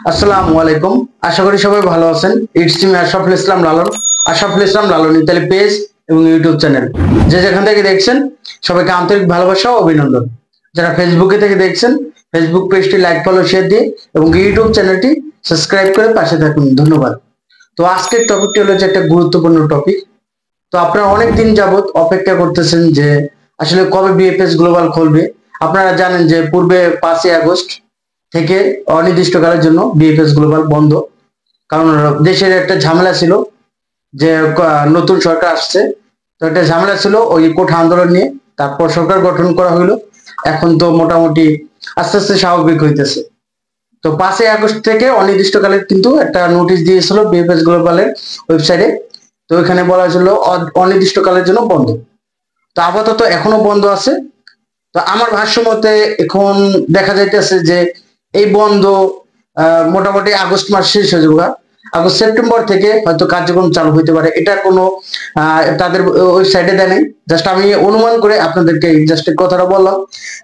আসসালামু আলাইকুম। আশা করি সবাই ভালো আছেন। It's me Ashraful Islam Lalon. Ashraful Islam Lalon Italy page এবং ইউটিউব চ্যানেল, যে যেখান থেকে দেখছেন সবাইকে আন্তরিক ভালোবাসা ও অভিনন্দন। যারা ফেসবুকে থেকে দেখছেন, ফেসবুক পেজটি লাইক ফলো শেয়ার দিয়ে এবং ইউটিউব চ্যানেলটি সাবস্ক্রাইব করে পাশে থাকুন। ধন্যবাদ। তো আজকের টপিকটি হলো যে একটা গুরুত্বপূর্ণ টপিক। তো আপনারা অনেক দিন যাবত অপেক্ষা করতেছেন যে আসলে কবে বিএফএস গ্লোবাল খুলবে। আপনারা জানেন যে পূর্বে 5ই আগস্ট থেকে অনির্দিষ্টকালের জন্য বিএফএস গ্লোবাল বন্ধ, কারণ দেশের একটা ঝামেলা ছিল যে নতুন সরকার আসছে, তো একটা ঝামেলা ছিল ওই কোঠা আন্দোলন নিয়ে। তারপর সরকার গঠন করা হইলো, এখন তো মোটামুটি আস্তে আস্তে স্বাভাবিক হইতেছে। তো 5ই আগস্ট থেকে অনির্দিষ্টকালের কিন্তু একটা নোটিশ দিয়েছিল বিএফএস গ্লোবালের ওয়েবসাইটে। তো এখানে বলা হয়েছিল অনির্দিষ্টকালের জন্য বন্ধ। তো আপাতত এখনো বন্ধ আছে। তো আমার ভাষ্য মতে এখন দেখা যাইতেছে যে এই বন্ধ মোটামুটি আগস্ট মাস শেষ হয়ে যাবে। আগস্ট সেপ্টেম্বর থেকে হয়তো কার্যক্রম চালু হইতে পারে, এটা কোনো তাদের ওয়েবসাইটে দেয় নাই। জাস্ট আমি অনুমান করে আপনাদেরকে জাস্ট কথাটা বললাম।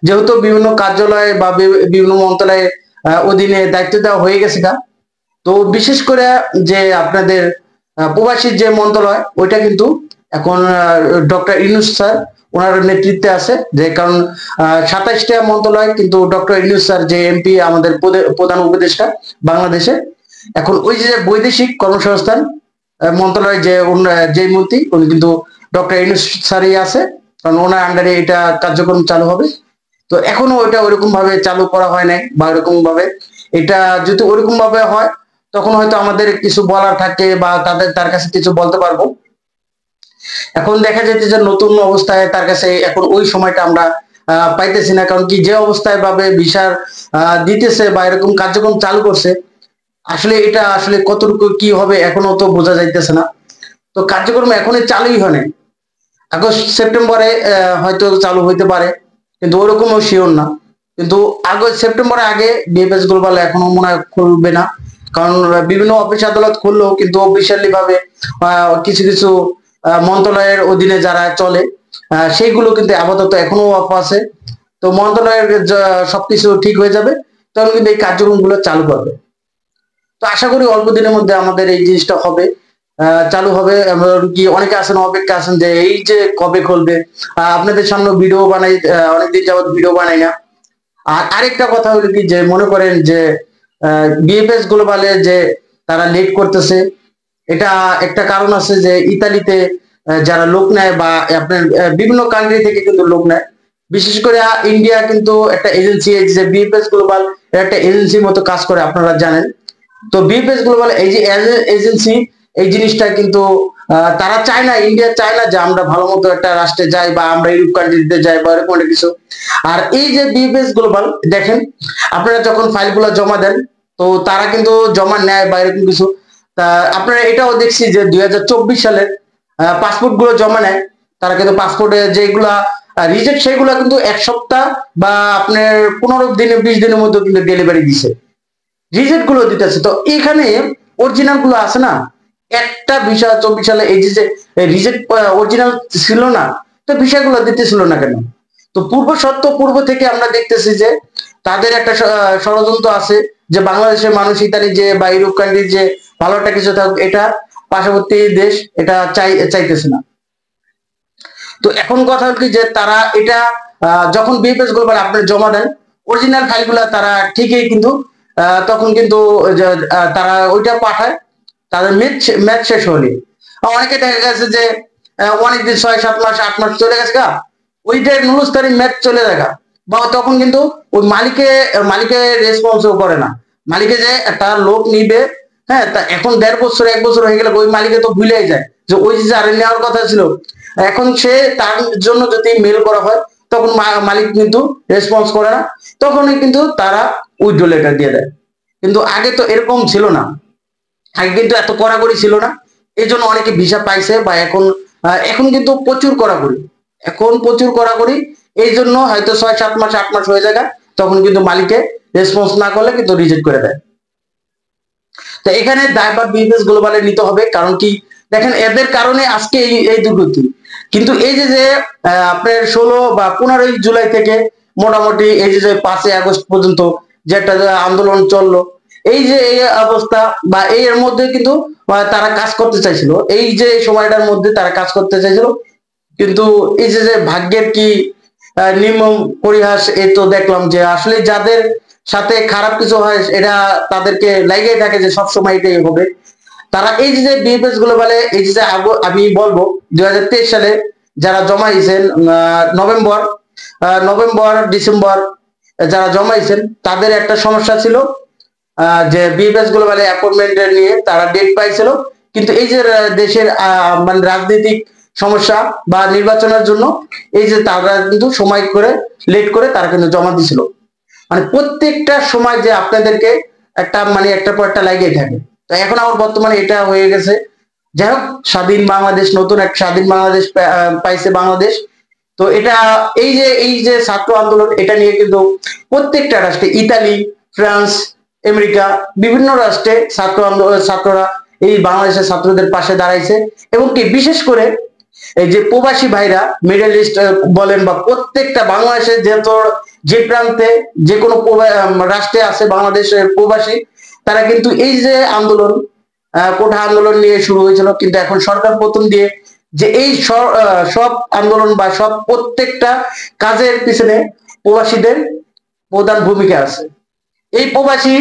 যেহেতু বিভিন্ন কার্যালয় বা বিভিন্ন মন্ত্রণালয়ের অধীনে দায়িত্ব দেওয়া হয়ে গেছে গা। তো বিশেষ করে যে আপনাদের প্রবাসী যে মন্ত্রণালয়, ওইটা কিন্তু এখন ডক্টর ইউনূস স্যার ওনার নেতৃত্বে আছে। যে কারণ 27টা মন্ত্রণালয় কিন্তু ডক্টর ইউনূস স্যার যে এমপি, আমাদের প্রধান উপদেষ্টা বাংলাদেশে, এখন ওই যে বৈদেশিক কর্মসংস্থান মন্ত্রণালয় যে মন্ত্রী, উনি কিন্তু ডক্টর ইউনূস স্যারই আছে, কারণ ওনার আন্ডারে এটা কার্যক্রম চালু হবে। তো এখনো ওইটা ওইরকম ভাবে চালু করা হয় নাই, বা ওইরকম ভাবে এটা যদি ওইরকম ভাবে হয় তখন হয়তো আমাদের কিছু বলার থাকে বা তার কাছে কিছু বলতে পারবো। এখন দেখা যাচ্ছে যে নতুন অবস্থায় তার কাছে এখন ওই সময়টা আমরা পাইতেছি না, কারণ কি যে অবস্থায় ভাবে ভিসার দিতেছে বা এরকম কার্যক্রম চালু করছে, আসলে এটা আসলে কতটুকু কি হবে এখনো তো বোঝা যাইতেছে না। তো কার্যক্রম এখনই চালুই হয় নাই। আগস্ট সেপ্টেম্বরে হয়তো চালু হইতে পারে, কিন্তু ওরকমও শিওর না। কিন্তু আগস্ট সেপ্টেম্বরের আগে বিএফএস গ্লোবাল এখনো মনে হয় খুলবে না, কারণ বিভিন্ন অফিস আদালত খুললেও কিন্তু অফিসিয়ালি ভাবে কিছু কিছু মন্ত্রণালয়ের অধীনে যারা চলে সেইগুলো কিন্তু আপাতত এখনো অফ আছে। তো মন্ত্রণালয়ের সবকিছু ঠিক হয়ে যাবে, তখন কিন্তু এই কার্যক্রমগুলো চালু করবে। তো আশা করি অল্প দিনের মধ্যে আমাদের এই জিনিসটা হবে, চালু হবে। কি অনেকে আছেন অপেক্ষা আছেন যে এই যে কবে খুলবে। আপনাদের সামনে ভিডিও বানাই, অনেকদিন যাবত ভিডিও বানাই না। আর আরেকটা কথা হলো কি, যে মনে করেন যে বিএফএস গ্লোবালে যে তারা লেট করতেছে, এটা একটা কারণ আছে যে ইতালিতে যারা লোক নেয় বা আপনার বিভিন্ন কান্ট্রি থেকে কিন্তু লোক নেয়। বিশেষ করে ইন্ডিয়া কিন্তু একটা এজেন্সি, যে বিএফএস গ্লোবাল একটা এজেন্সির মতো কাজ করে, আপনারা জানেন। তো বিএফএস গ্লোবাল এই যে এজেন্সি, এই জিনিসটা কিন্তু তারা চায় না, ইন্ডিয়া চায় না যে আমরা ভালো মতো একটা রাষ্ট্রে যাই বা আমরা ইউরোপ কান্ট্রিতে যাই বা এরকম একটা কিছু। আর এই যে বিএফএস গ্লোবাল দেখেন, আপনারা যখন ফাইলগুলো জমা দেন, তো তারা কিন্তু জমা নেয় বা এরকম কিছু। তা আপনারা এটাও দেখছি যে 2024 সালের পাসপোর্ট গুলো জমা নেয়, তারা কিন্তু পাসপোর্টে যেগুলা রিজেক্ট, সেগুলো কিন্তু 1 সপ্তাহ বা আপনার 15 দিনে 20 দিনের মধ্যে কিন্তু ডেলিভারি দিছে, রিজেক্ট গুলো দিতেছে। তো এখানে অরিজিনাল গুলো আছে না, একটা ভিসা 24 সালে এই যে রিজেক্ট অরিজিনাল ছিল না, তো ভিসাগুলো দিতেছিল না কেন? তো পূর্ব থেকে আমরা দেখতেছি যে তাদের একটা ষড়যন্ত্র আছে, যে বাংলাদেশের মানুষ ইতালি যে বা ইউরোপ কান্ট্রি যে ভালো একটা কিছু থাকুক, এটা পার্শ্ববর্তী দেশ এটা চাইতেছে না। তো এখন কথা হল কি, যে তারা এটা যখন বিএফএস গ্লোবাল আপনার জমা দেন অরিজিনাল ফাইলগুলা, তারা ঠিকই কিন্তু তখন কিন্তু তারা ওইটা পাঠায় তাদের ম্যাচ শেষ হলে। অনেকে দেখা গেছে যে অনেকদিন 6-7 মাস 8 মাস চলে গেছে গা, ওইটাই 19 তারিখ ম্যাচ চলে দেখা, বা তখন কিন্তু ওই মালিকের রেসপন্সও করে না। মালিকে যে একটা লোক নিবে, হ্যাঁ, তা এখন 1.5 বছর 1 বছর হয়ে গেলে ওই মালিকে তো ভুলেই যায় যে ওই যে যারা নেওয়ার কথা ছিল, এখন সে তার জন্য যদি মেল করা হয় তখন মালিক কিন্তু রেসপন্স করে না, তখনই কিন্তু তারা উইথড্র লেটার দিয়ে দেয়। কিন্তু আগে তো এরকম ছিল না, আগে কিন্তু এত কড়াকড়ি ছিল না। এই জন্য অনেকে ভিসা পাইছে, বা এখন এখন কিন্তু প্রচুর কড়াকড়ি, এখন প্রচুর কড়াকড়ি। এই জন্য হয়তো 6-7 মাস 8 মাস হয়ে যায়, তখন কিন্তু মালিকে রেসপন্স না করলে কিন্তু রিজেক্ট করে দেয়। তো এখানে দায়ভার বিজনেস গ্লোবালে নিতে হবে, কারণ কি দেখেন এদের কারণে আজকে এই দুর্গতি। কিন্তু এই যে যে আপনার 16 বা 15 জুলাই থেকে মোটামুটি এই যে 5ই আগস্ট পর্যন্ত যে একটা আন্দোলন চললো, এই যে এই অবস্থা বা এর মধ্যে কিন্তু তারা কাজ করতে চাইছিল, এই যে সময়টার মধ্যে তারা কাজ করতে চাইছিল, কিন্তু এই যে ভাগ্যের কি নির্মম পরিহাস, এই তো দেখলাম যে আসলে যাদের সাথে খারাপ কিছু হয় এটা তাদেরকে লাগেই থাকে যে সবসময় এটাই হবে। তারা এই যে বিএফএস গ্লোবালে এই যে আমি বলবো 2023 সালে যারা জমাইছেন নভেম্বর নভেম্বর ডিসেম্বর যারা জমাইছেন তাদের একটা সমস্যা ছিল, যে বিএফএস গ্লোবালে অ্যাপয়েন্টমেন্ট নিয়ে তারা ডেট পাইছিল, কিন্তু এই যে দেশের মানে রাজনৈতিক সমস্যা বা নির্বাচনের জন্য এই যে তারা কিন্তু সময় করে লেট করে তারা কিন্তু জমা দিছিল। মানে প্রত্যেকটা সময় যে আপনাদেরকে একটা মানে একটা পর একটা লাগিয়ে থাকে। তো এখন আমার বর্তমানে এটা হয়ে গেছে, যাই হোক স্বাধীন বাংলাদেশ, নতুন একটা স্বাধীন বাংলাদেশ পাইছে বাংলাদেশ। তো এটা এই যে ছাত্র আন্দোলন, এটা নিয়ে কিন্তু প্রত্যেকটা রাষ্ট্রে, ইতালি, ফ্রান্স, আমেরিকা, বিভিন্ন রাষ্ট্রে ছাত্ররা এই বাংলাদেশের ছাত্রদের পাশে দাঁড়াইছে। এবং কি বিশেষ করে এই যে প্রবাসী ভাইরা, মিডল ইস্ট বলেন বা প্রত্যেকটা বাংলাদেশের যে প্রান্তে যে কোনো রাষ্ট্রে আছে বাংলাদেশের প্রবাসী, তারা কিন্তু এই যে আন্দোলন, কোঠা আন্দোলন নিয়ে শুরু হয়েছিল, কিন্তু এখন সরকার প্রথম দিয়ে যে এই সব আন্দোলন বা সব প্রত্যেকটা কাজের পিছনে প্রবাসীদের প্রধান ভূমিকা আছে। এই প্রবাসী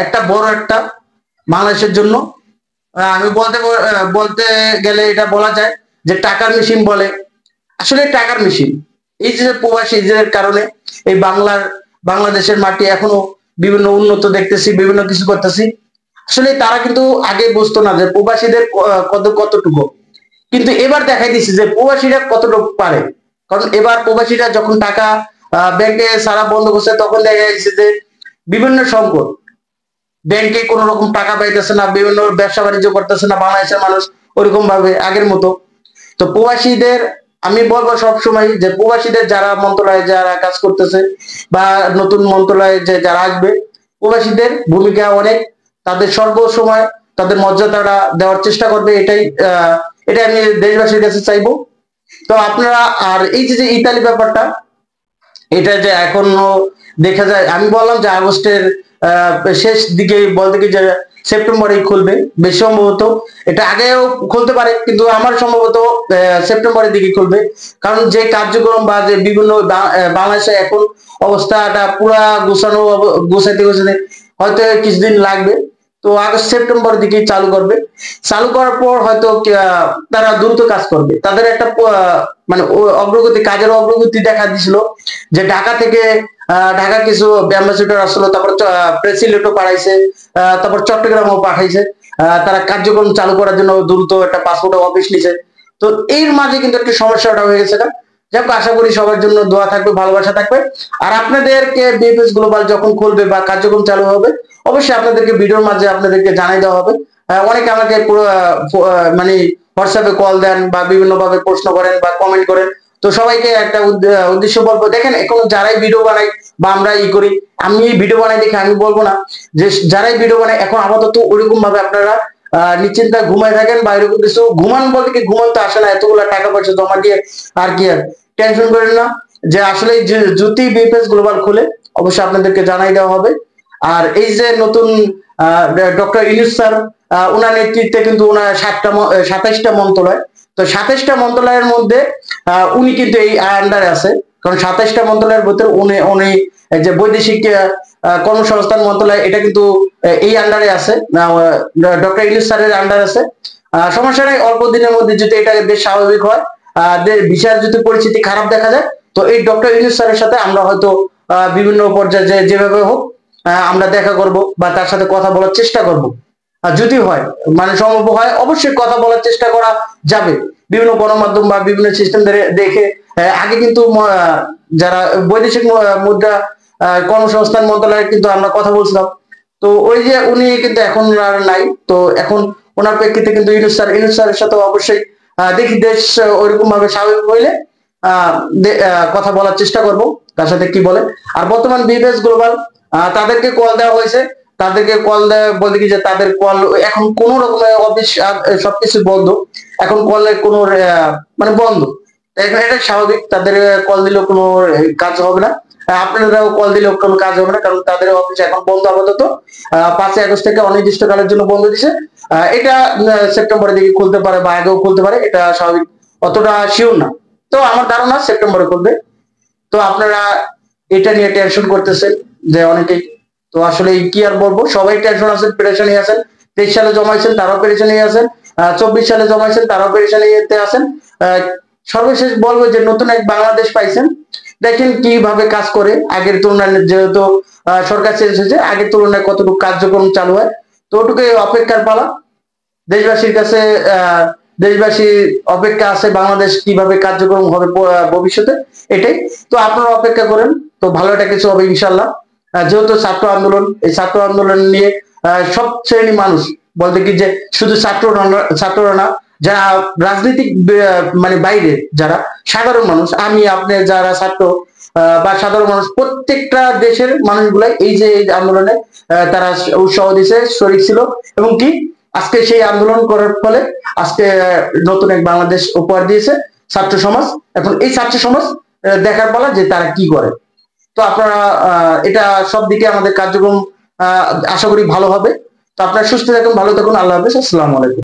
একটা বড় একটা বাংলাদেশের জন্য আমি বলতে গেলে এটা বলা যায় যে টাকার মেশিন বলে, আসলে টাকার মেশিন। এই যে প্রবাসীদের কারণে এই বাংলাদেশের মাটি এখনো বিভিন্ন উন্নত দেখতেছি, বিভিন্ন কিছু করতেছি। আসলে তারা কিন্তু আগে বুঝতো না যে প্রবাসীদের কতটুকু, কিন্তু এবার দেখাই দিচ্ছে যে প্রবাসীরা কতটুকু পারে। কারণ এবার প্রবাসীরা যখন টাকা ব্যাংকে সারা বন্ধ করছে, তখন দেখা যাচ্ছে যে বিভিন্ন সংকট, ব্যাংকে কোন রকম টাকা পাইতেছে না, বিভিন্ন ব্যবসা বাণিজ্য করতেছে না বাংলাদেশের মানুষ ওরকম ভাবে আগের মতো। তো প্রবাসীদের আমি বলবো সবসময় যে প্রবাসীদের যারা মন্ত্রণালয়ে যারা কাজ করতেছে বা নতুন মন্ত্রণালয়ে যে যারা আসবে, প্রবাসীদের ভূমিকা অনেক, তাদের সর্বসময় তাদের মর্যাদাটা দেওয়ার চেষ্টা করবে, এটা আমি দেশবাসীর কাছে চাইবো। তো আপনারা আর এই যে ইতালি ব্যাপারটা, এটা যে এখনো দেখা যায়, আমি বললাম যে আগস্টের শেষ দিকে বলতে কি যে সেপ্টেম্বরেই খুলবে বেশি সম্ভবত, এটা আগেও খুলতে পারে কিন্তু আমার সম্ভবত সেপ্টেম্বরের দিকে খুলবে। কারণ যে কার্যক্রম বা যে বিভিন্ন বাংলাদেশে এখন অবস্থাটা পুরা গুছাইতে হয়তো কিছুদিন লাগবে। তো আগস্ট সেপ্টেম্বরের দিকে চালু করবে, চালু করার পর হয়তো তারা দ্রুত কাজ করবে। তাদের একটা মানে কাজের অগ্রগতি দেখা দিছিল যে ঢাকা থেকে ঢাকা কিছু অ্যাম্বাসেডর আসলো, তারপর প্রেসিডেন্টও পাঠাইছে, তারপর চট্টগ্রামও পাঠাইছে, তারা কার্যক্রম চালু করার জন্য দ্রুত একটা পাসপোর্ট অফিস নিছে। তো এর মাঝে কিন্তু একটা সমস্যাটা হয়ে গেছে না। যাক, আশা করি সবার জন্য দোয়া থাকবে, ভালোবাসা থাকবে। আর আপনাদেরকে বিএফএস গ্লোবাল যখন খুলবে বা কার্যক্রম চালু হবে, অবশ্যই আপনাদেরকে ভিডিওর মাঝে আপনাদেরকে জানাই দেওয়া হবে। অনেকে আমাকে মানে হোয়াটসঅ্যাপে কল দেন বা বিভিন্ন ভাবে প্রশ্ন করেন বা কমেন্ট করেন। তো সবাইকে একটা উদ্দেশ্য বলবো, দেখেন এখন যারাই ভিডিও বানাই বা আমরা করি, আমি ভিডিও বানাই দেখে আমি বলবো না যে যারাই ভিডিও বানাই এখন আপাতত ওইরকম ভাবে আপনারা নিশ্চিন্তা ঘুমায় থাকেন বা এরকম কিছু ঘুমান বলতে কি ঘুমান তো আসে না, এতগুলো টাকা পয়সা জমা দিয়ে আর কি আর টেনশন করেন না। যে আসলে যদি বিএফএস গ্লোবাল খুলে অবশ্যই আপনাদেরকে জানাই দেওয়া হবে। আর এই যে নতুন ডক্টর ইউনূস স্যার, ওনার নেতৃত্বে কিন্তু ওনার 27টা মন্ত্রণালয়, তো 27টা মন্ত্রণালয়ের মধ্যে উনি কিন্তু এই আন্ডারে আছে। কারণ 27টা মন্ত্রণালয়ের ভিতরে উনি যে বৈদেশিক কর্মসংস্থান মন্ত্রণালয়, এটা কিন্তু এই আন্ডারে আছে, ডক্টর ইউনূস স্যারের আন্ডার আছে। সমস্যা নেই, অল্প দিনের মধ্যে যদি এটা বেশ স্বাভাবিক হয়, ভিসার যদি পরিস্থিতি খারাপ দেখা যায়, তো এই ডক্টর ইউনূস স্যারের সাথে আমরা হয়তো বিভিন্ন পর্যায়ে যেভাবে হোক আমরা দেখা করব বা তার সাথে কথা বলার চেষ্টা করব। যদি হয় মানে সম্ভব হয়, অবশ্যই কথা বলার চেষ্টা করা যাবে বিভিন্ন গণমাধ্যম বা বিভিন্ন সিস্টেম দেখে। আগে কিন্তু যারা বৈদেশিক মুদ্রা কর্মসংস্থান মন্ত্রণালয়ে কিন্তু আমরা কথা বলছিলাম, তো ওই যে উনি কিন্তু এখন আর নাই। তো এখন ওনার প্রেক্ষিতে কিন্তু ইউনূস স্যারের সাথে অবশ্যই দেখি দেশ ওইরকম ভাবে স্বাভাবিক হইলে কথা বলার চেষ্টা করব, তার সাথে কি বলে। আর বর্তমান বিএফএস গ্লোবাল তাদেরকে কল দেওয়া হয়েছে, তাদেরকে কল দেওয়া বলতে কি যে তাদের কল এখন কোন রকমের অফিস সবকিছু বন্ধ, এখন কলের কোনো মানে বন্ধ। এটা স্বাভাবিক, তাদের কল দিলেও কোনো কাজ হবে না। আপনারাও কল দিলে কোনো কাজ হবে না, কারণ তাদের অফিস এখন বন্ধ আপাতত। 5 আগস্ট থেকে অনির্দিষ্টকালের জন্য বন্ধ দিছে। এটা সেপ্টেম্বরের দিকে খুলতে পারে বা আগেও খুলতে পারে, এটা স্বাভাবিক, অতটা শিওর না। তো আমার ধারণা সেপ্টেম্বরে খুলবে। তো আপনারা এটা নিয়ে টেনশন করতেছেন যে অনেকেই, তো আসলে কি আর বলবো, সবাই টেনশন আছেন, পেরেশানি আছেন। 23 সালে জমাইছেন তারাও পেরেশানি আছেন, 24 সালে জমাইছেন তারাও পেরেশানিতে আছেন। সর্বশেষ বলবো যে নতুন এক বাংলাদেশ পাইছেন, দেখেন কিভাবে কাজ করে। আগের তুলনায় যেহেতু সরকার চেঞ্জ হয়েছে, আগের তুলনায় কতটুকু কার্যক্রম চালু হয়, তো ওটুকু অপেক্ষার পালা। দেশবাসীর কাছে দেশবাসীর অপেক্ষা আছে বাংলাদেশ কিভাবে কার্যক্রম হবে ভবিষ্যতে, এটাই। তো আপনারা অপেক্ষা করেন, তো ভালো একটা কিছু হবে ইনশাল্লাহ। যেহেতু ছাত্র আন্দোলন, এই ছাত্র আন্দোলন নিয়ে সব শ্রেণী মানুষ, বলতে কি যে শুধু ছাত্ররা না, যারা রাজনৈতিক মানে বাইরে যারা সাধারণ মানুষ, আমি আপনি যারা ছাত্র বা সাধারণ মানুষ, প্রত্যেকটা দেশের মানুষগুলাই এই যে এই আন্দোলনে তারা উৎসাহ দিছে, শরীর ছিল। এবং কি আজকে সেই আন্দোলন করার ফলে আজকে নতুন এক বাংলাদেশ উপহার দিয়েছে ছাত্র সমাজ। এখন এই ছাত্র সমাজ দেখার পালা যে তারা কি করে। তো আপনারা এটা সব দিকে আমাদের কার্যক্রম আশা করি ভালো হবে। তো আপনারা সুস্থ থাকুন, ভালো থাকুন, আল্লাহ হাফেজ, আসসালামু আলাইকুম।